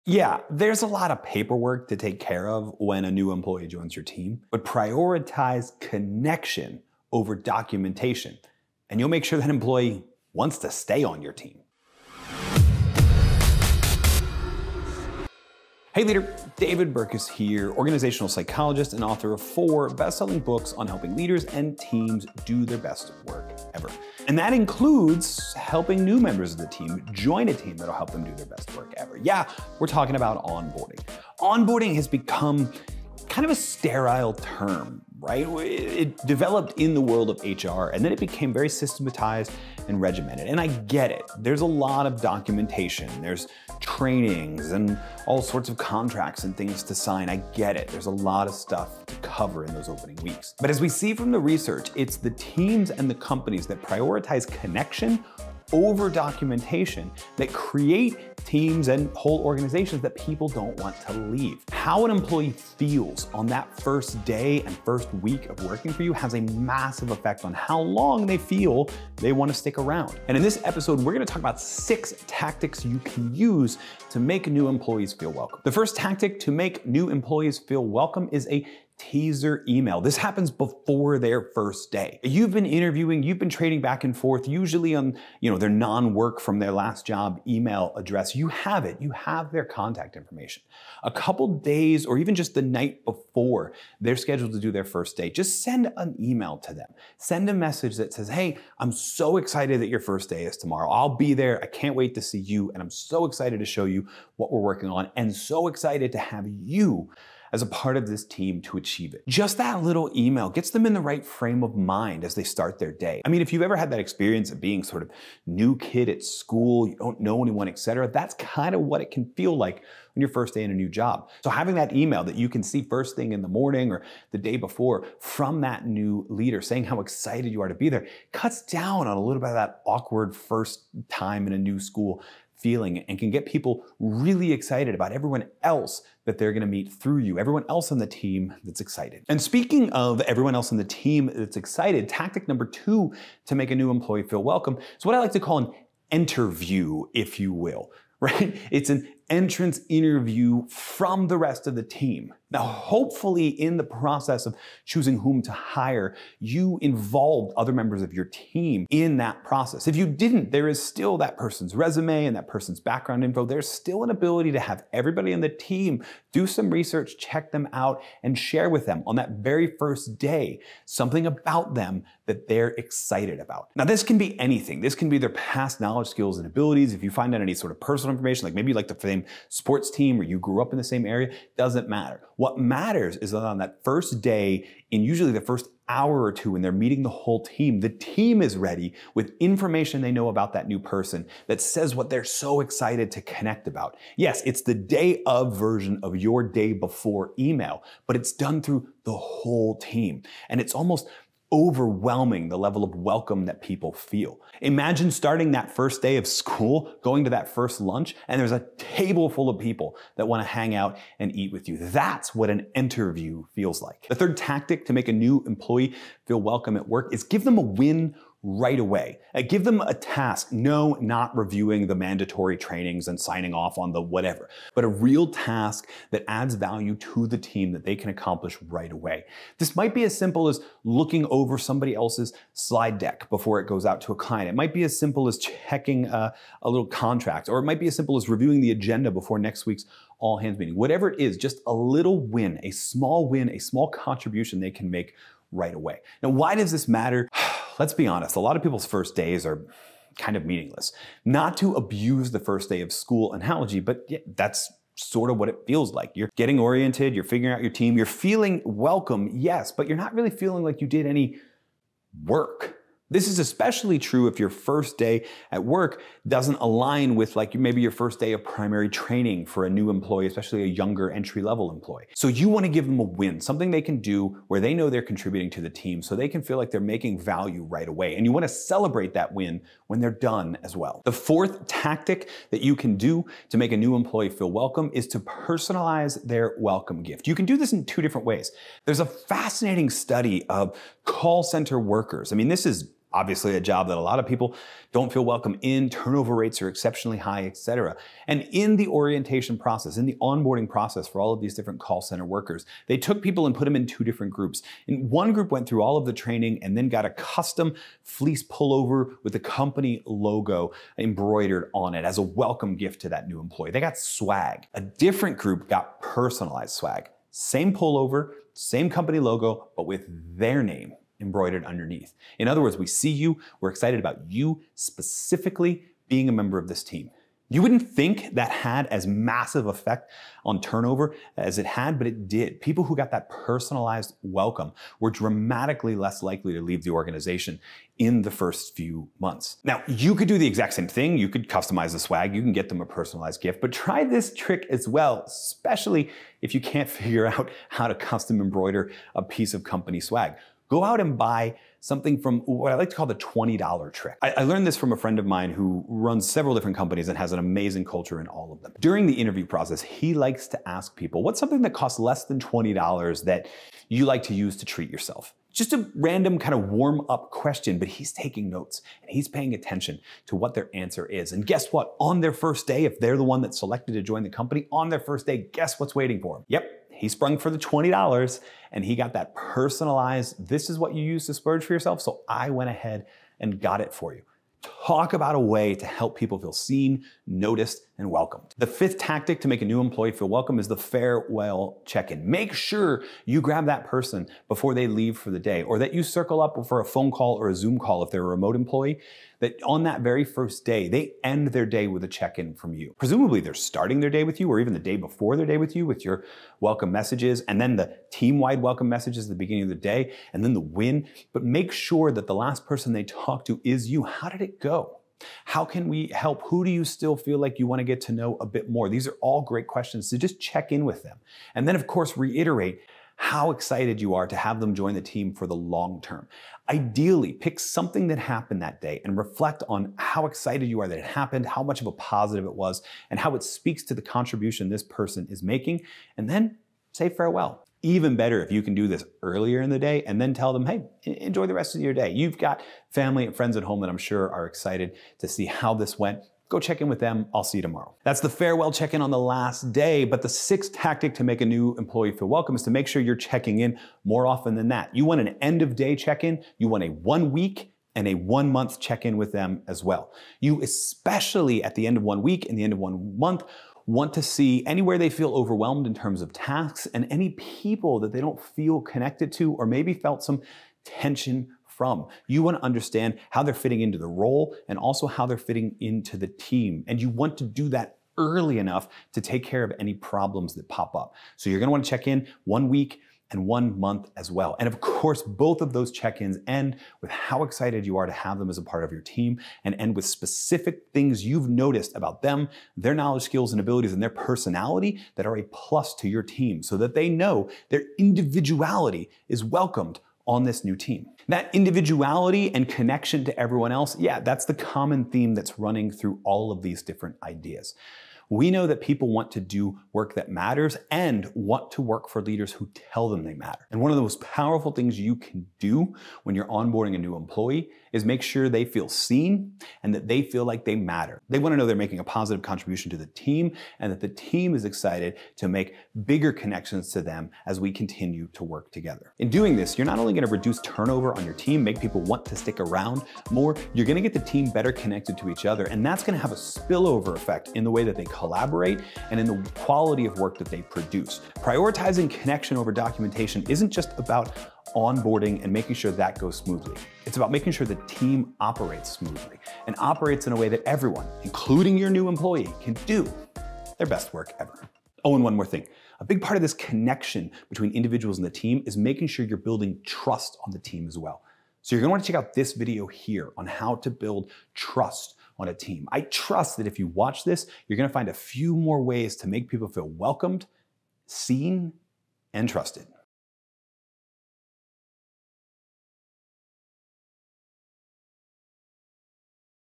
Yeah, there's a lot of paperwork to take care of when a new employee joins your team, but prioritize connection over documentation, and you'll make sure that employee wants to stay on your team. Hey leader, David Burkus here, organizational psychologist and author of 4 best-selling books on helping leaders and teams do their best work ever. And that includes helping new members of the team join a team that'll help them do their best work ever. Yeah, we're talking about onboarding. Onboarding has become kind of a sterile term, right? It developed in the world of HR, and then it became very systematized and regimented. And I get it. There's a lot of documentation. There's trainings and all sorts of contracts and things to sign. I get it. There's a lot of stuff to cover in those opening weeks. But as we see from the research, it's the teams and the companies that prioritize connection over documentation that create teams and whole organizations that people don't want to leave. How an employee feels on that first day and first week of working for you has a massive effect on how long they feel they want to stick around. And in this episode, we're going to talk about 6 tactics you can use to make new employees feel welcome. The first tactic to make new employees feel welcome is a teaser email. This happens before their first day. You've been interviewing, you've been trading back and forth, usually on their non-work from their last job email address. You have it. You have their contact information. A couple days or even just the night before they're scheduled to do their first day, just send an email to them. Send a message that says, hey, I'm so excited that your first day is tomorrow. I'll be there. I can't wait to see you. And I'm so excited to show you what we're working on and so excited to have you as a part of this team to achieve it. Just that little email gets them in the right frame of mind as they start their day. I mean, if you've ever had that experience of being sort of new kid at school, you don't know anyone, etc., that's kind of what it can feel like on your first day in a new job. So having that email that you can see first thing in the morning or the day before from that new leader saying how excited you are to be there cuts down on a little bit of that awkward first time in a new school feeling and can get people really excited about everyone else that they're going to meet through you, everyone else on the team that's excited. And speaking of everyone else on the team that's excited, tactic number 2 to make a new employee feel welcome is what I like to call an interview, if you will, right? It's an entrance interview from the rest of the team. Now, hopefully in the process of choosing whom to hire, you involved other members of your team in that process. If you didn't, there is still that person's resume and that person's background info. There's still an ability to have everybody on the team do some research, check them out, and share with them on that very first day something about them that they're excited about. Now, this can be anything. This can be their past knowledge, skills, and abilities. If you find out any sort of personal information, like maybe like the same sports team or you grew up in the same area, doesn't matter. What matters is that on that first day, in usually the first hour or two when they're meeting the whole team, the team is ready with information they know about that new person that says what they're so excited to connect about. Yes, it's the day of version of your day before email, but it's done through the whole team. And it's almost overwhelming the level of welcome that people feel. Imagine starting that first day of school, going to that first lunch, and there's a table full of people that want to hang out and eat with you. That's what an interview feels like. The third tactic to make a new employee feel welcome at work is give them a win right away. Give them a task. No, not reviewing the mandatory trainings and signing off on the whatever, but a real task that adds value to the team that they can accomplish right away. This might be as simple as looking over somebody else's slide deck before it goes out to a client. It might be as simple as checking a little contract, or it might be as simple as reviewing the agenda before next week's all hands meeting. Whatever it is, just a little win, a small contribution they can make right away. Now, why does this matter? Let's be honest, a lot of people's first days are kind of meaningless. Not to abuse the first day of school analogy, but yeah, that's sort of what it feels like. You're getting oriented, you're figuring out your team, you're feeling welcome, yes, but you're not really feeling like you did any work. This is especially true if your first day at work doesn't align with maybe your first day of primary training for a new employee, especially a younger entry-level employee. So you want to give them a win, something they can do where they know they're contributing to the team so they can feel like they're making value right away. And you want to celebrate that win when they're done as well. The fourth tactic that you can do to make a new employee feel welcome is to personalize their welcome gift. You can do this in 2 different ways. There's a fascinating study of call center workers. I mean, this is Obviously a job that a lot of people don't feel welcome in, turnover rates are exceptionally high, etc. And in the orientation process, in the onboarding process for all of these different call center workers, they took people and put them in two different groups. And one group went through all of the training and then got a custom fleece pullover with the company logo embroidered on it as a welcome gift to that new employee. They got swag. A different group got personalized swag. Same pullover, same company logo, but with their name embroidered underneath. In other words, we see you, we're excited about you specifically being a member of this team. You wouldn't think that had as massive effect on turnover as it had, but it did. People who got that personalized welcome were dramatically less likely to leave the organization in the first few months. Now, you could do the exact same thing. You could customize the swag. You can get them a personalized gift, but try this trick as well, especially if you can't figure out how to custom embroider a piece of company swag. Go out and buy something from what I like to call the $20 trick. I learned this from a friend of mine who runs several different companies and has an amazing culture in all of them. During the interview process, he likes to ask people, what's something that costs less than $20 that you like to use to treat yourself? Just a random kind of warm up question, but he's taking notes and he's paying attention to what their answer is. And guess what? On their first day, if they're the one that's selected to join the company, on their first day, guess what's waiting for them? Yep. He sprung for the $20 and he got that personalized, this is what you use to splurge for yourself, so I went ahead and got it for you. Talk about a way to help people feel seen, noticed, and welcomed. The fifth tactic to make a new employee feel welcome is the farewell check-in. Make sure you grab that person before they leave for the day, or that you circle up for a phone call or a Zoom call if they're a remote employee, that on that very first day, they end their day with a check-in from you. Presumably they're starting their day with you, or even the day before their day with you with your welcome messages, and then the team-wide welcome messages at the beginning of the day, and then the win. But make sure that the last person they talk to is you. How did it go? How can we help? Who do you still feel like you want to get to know a bit more? These are all great questions to just check in with them. And then of course, reiterate how excited you are to have them join the team for the long term. Ideally, pick something that happened that day and reflect on how excited you are that it happened, how much of a positive it was, and how it speaks to the contribution this person is making, and then say farewell. Even better if you can do this earlier in the day and then tell them, hey, enjoy the rest of your day. You've got family and friends at home that I'm sure are excited to see how this went. Go check in with them. I'll see you tomorrow. That's the farewell check-in on the last day, but the sixth tactic to make a new employee feel welcome is to make sure you're checking in more often than that. You want an end of day check-in, you want a 1 week and a 1 month check-in with them as well. You, especially at the end of 1 week and the end of 1 month, want to see anywhere they feel overwhelmed in terms of tasks and any people that they don't feel connected to or maybe felt some tension from. You want to understand how they're fitting into the role and also how they're fitting into the team. And you want to do that early enough to take care of any problems that pop up. So you're going to want to check in 1 week and 1 month as well. And of course, both of those check-ins end with how excited you are to have them as a part of your team and end with specific things you've noticed about them, their knowledge, skills, and abilities, and their personality that are a plus to your team so that they know their individuality is welcomed on this new team. That individuality and connection to everyone else, yeah, that's the common theme that's running through all of these different ideas. We know that people want to do work that matters and want to work for leaders who tell them they matter. And one of the most powerful things you can do when you're onboarding a new employee is make sure they feel seen and that they feel like they matter. They want to know they're making a positive contribution to the team and that the team is excited to make bigger connections to them as we continue to work together. In doing this, you're not only going to reduce turnover on your team, make people want to stick around more, you're going to get the team better connected to each other, and that's going to have a spillover effect in the way that they collaborate and in the quality of work that they produce. Prioritizing connection over documentation isn't just about onboarding and making sure that goes smoothly. It's about making sure the team operates smoothly and operates in a way that everyone, including your new employee, can do their best work ever. Oh, and one more thing. A big part of this connection between individuals and the team is making sure you're building trust on the team as well. So you're going to want to check out this video here on how to build trust on a team. I trust that if you watch this, you're going to find a few more ways to make people feel welcomed, seen, and trusted.